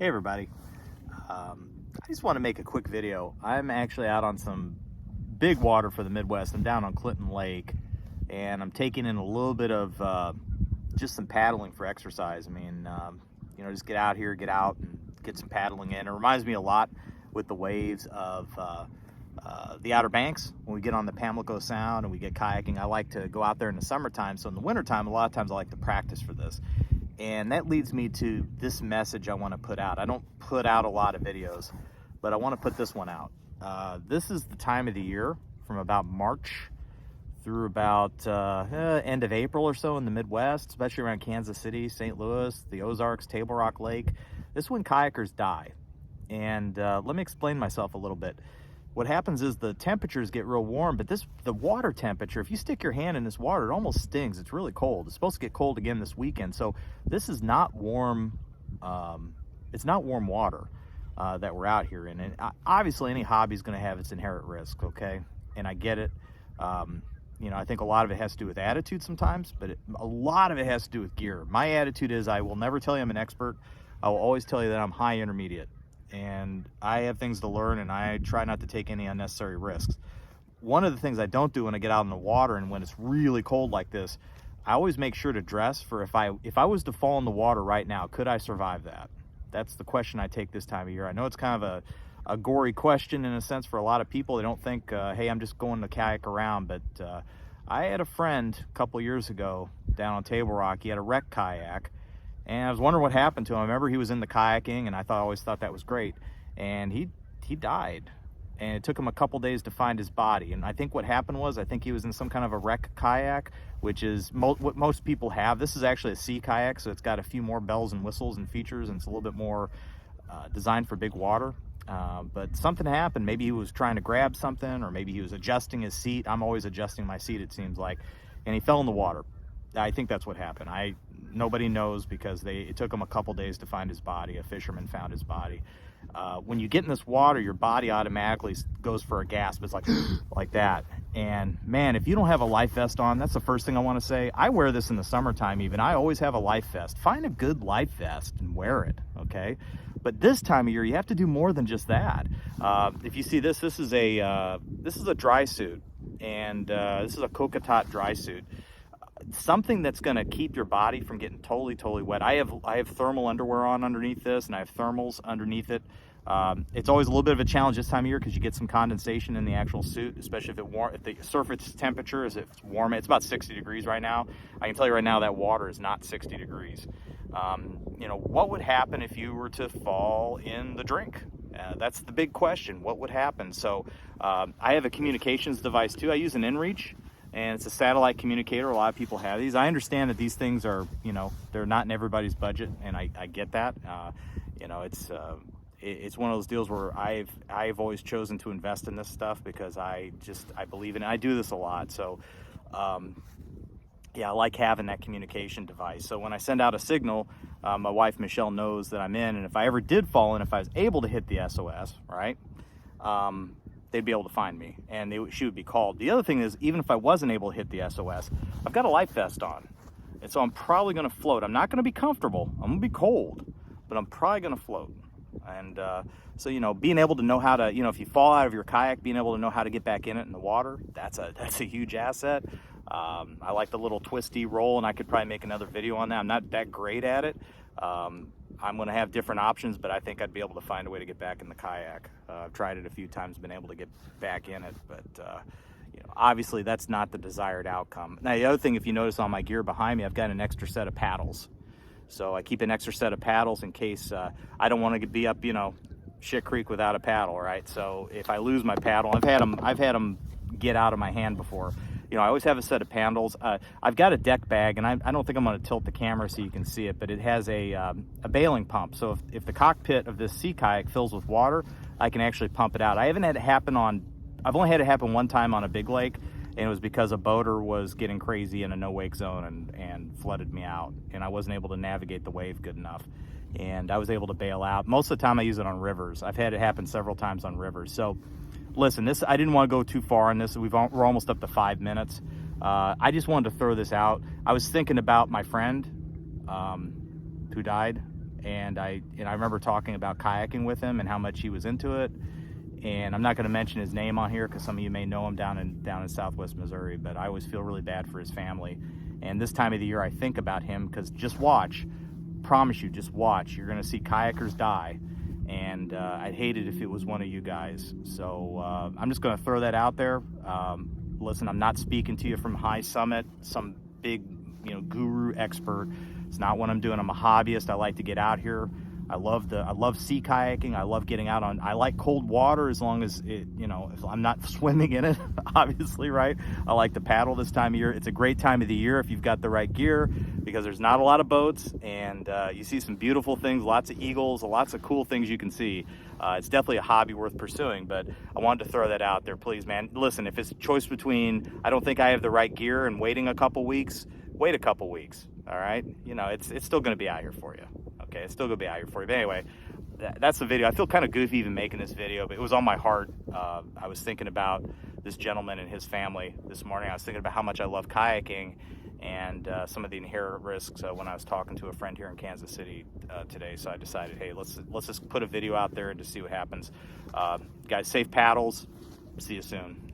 Hey everybody, I just want to make a quick video. I'm actually out on some big water for the Midwest. I'm down on Clinton Lake and I'm taking in a little bit of just some paddling for exercise. I mean, just get out here, get out and get some paddling in. It reminds me a lot with the waves of the Outer Banks when we get on the Pamlico Sound and we get kayaking. I like to go out there in the summertime. So in the wintertime, a lot of times I like to practice for this. And that leads me to this message I want to put out. I don't put out a lot of videos, but I want to put this one out. This is the time of the year from about March through about end of April or so in the Midwest, especially around Kansas City, St. Louis, the Ozarks, Table Rock Lake. This is when kayakers die. And let me explain myself a little bit. What happens is the temperatures get real warm, but the water temperature, if you stick your hand in this water, it almost stings. It's really cold. It's supposed to get cold again this weekend. So this is not warm. It's not warm water that we're out here in. And obviously any hobby is going to have its inherent risk. Okay. And I get it. I think a lot of it has to do with attitude sometimes, but a lot of it has to do with gear. My attitude is I will never tell you I'm an expert. I will always tell you that I'm high intermediate. And I have things to learn, and I try not to take any unnecessary risks. One of the things I don't do when I get out in the water and when it's really cold like this, I always make sure to dress for if I was to fall in the water right now, could I survive that? That's the question I take this time of year. I know it's kind of a gory question in a sense for a lot of people. They don't think, hey, I'm just going to kayak around. But I had a friend a couple years ago down on Table Rock. He had a wrecked kayak. And I was wondering what happened to him. I remember he was in the kayaking, and I always thought that was great. And he died. And it took him a couple days to find his body. And I think what happened was, I think he was in some kind of a wreck kayak, which is what most people have. This is actually a sea kayak, so it's got a few more bells and whistles and features, and it's a little bit more designed for big water. But something happened. Maybe he was trying to grab something, or maybe he was adjusting his seat. I'm always adjusting my seat, it seems like. And he fell in the water. I think that's what happened. Nobody knows because it took him a couple days to find his body. A fisherman found his body. When you get in this water, your body automatically goes for a gasp. It's like that. And man, if you don't have a life vest on, that's the first thing I want to say. I wear this in the summertime even. I always have a life vest. Find a good life vest and wear it, okay? But this time of year, you have to do more than just that. If you see this is a dry suit, and this is a Kokatat dry suit. Something that's going to keep your body from getting totally wet. I have thermal underwear on underneath this, and I have thermals underneath it. It's always a little bit of a challenge this time of year because you get some condensation in the actual suit, especially if the surface temperature is, if it's warm. It's about 60 degrees right now. I can tell you right now that water is not 60 degrees. What would happen if you were to fall in the drink? That's the big question. What would happen? So I have a communications device too. I use an inReach. And it's a satellite communicator. A lot of people have these. I understand that these things are, they're not in everybody's budget, and I get that. It's one of those deals where I've always chosen to invest in this stuff because I believe in it. I do this a lot. So, I like having that communication device. So when I send out a signal, my wife Michelle knows that I'm in, and if I ever did fall in, if I was able to hit the SOS, right? They'd be able to find me, and she would be called. The other thing is, even if I wasn't able to hit the SOS, I've got a life vest on, and so I'm probably going to float. I'm not going to be comfortable. I'm going to be cold, but I'm probably going to float. And so being able to know how to, if you fall out of your kayak, being able to know how to get back in it in the water, that's a huge asset. I like the little twisty roll, and I could probably make another video on that. I'm not that great at it. I'm going to have different options, but I think I'd be able to find a way to get back in the kayak. I've tried it a few times, been able to get back in it, but obviously that's not the desired outcome. Now, the other thing, if you notice on my gear behind me, I've got an extra set of paddles. So I keep an extra set of paddles in case I don't want to be up, shit creek without a paddle, right? So if I lose my paddle, I've had them get out of my hand before. I always have a set of paddles. I've got a deck bag, and I don't think I'm going to tilt the camera so you can see it, but it has a bailing pump. So if the cockpit of this sea kayak fills with water, I can actually pump it out. I've only had it happen one time on a big lake, and it was because a boater was getting crazy in a no-wake zone and flooded me out, and I wasn't able to navigate the wave good enough. And I was able to bail out. Most of the time I use it on rivers. I've had it happen several times on rivers. So listen, I didn't want to go too far on this. We're almost up to 5 minutes. I just wanted to throw this out. I was thinking about my friend who died, and I remember talking about kayaking with him and how much he was into it. And I'm not going to mention his name on here because some of you may know him down in Southwest Missouri, but I always feel really bad for his family. And this time of the year, I think about him because just watch, promise you, just watch. You're going to see kayakers die, and I'd hate it if it was one of you guys. So I'm just going to throw that out there. Listen, I'm not speaking to you from high summit, some big, guru expert. It's not what I'm doing. I'm a hobbyist. I like to get out here. I love sea kayaking. I love getting out on, I like cold water as long as it, if I'm not swimming in it, obviously, right? I like to paddle this time of year. It's a great time of the year if you've got the right gear, because there's not a lot of boats, and you see some beautiful things, lots of eagles, lots of cool things you can see. It's definitely a hobby worth pursuing, but I wanted to throw that out there. Please, man, listen, if it's a choice between, I don't think I have the right gear and waiting a couple weeks, wait a couple weeks, all right? It's still gonna be out here for you. Okay, it's still gonna be out here for you. But anyway, that's the video. I feel kind of goofy even making this video, but it was on my heart. I was thinking about this gentleman and his family this morning. I was thinking about how much I love kayaking and some of the inherent risks when I was talking to a friend here in Kansas City today. So I decided, hey, let's just put a video out there and just see what happens. Guys, safe paddles. See you soon.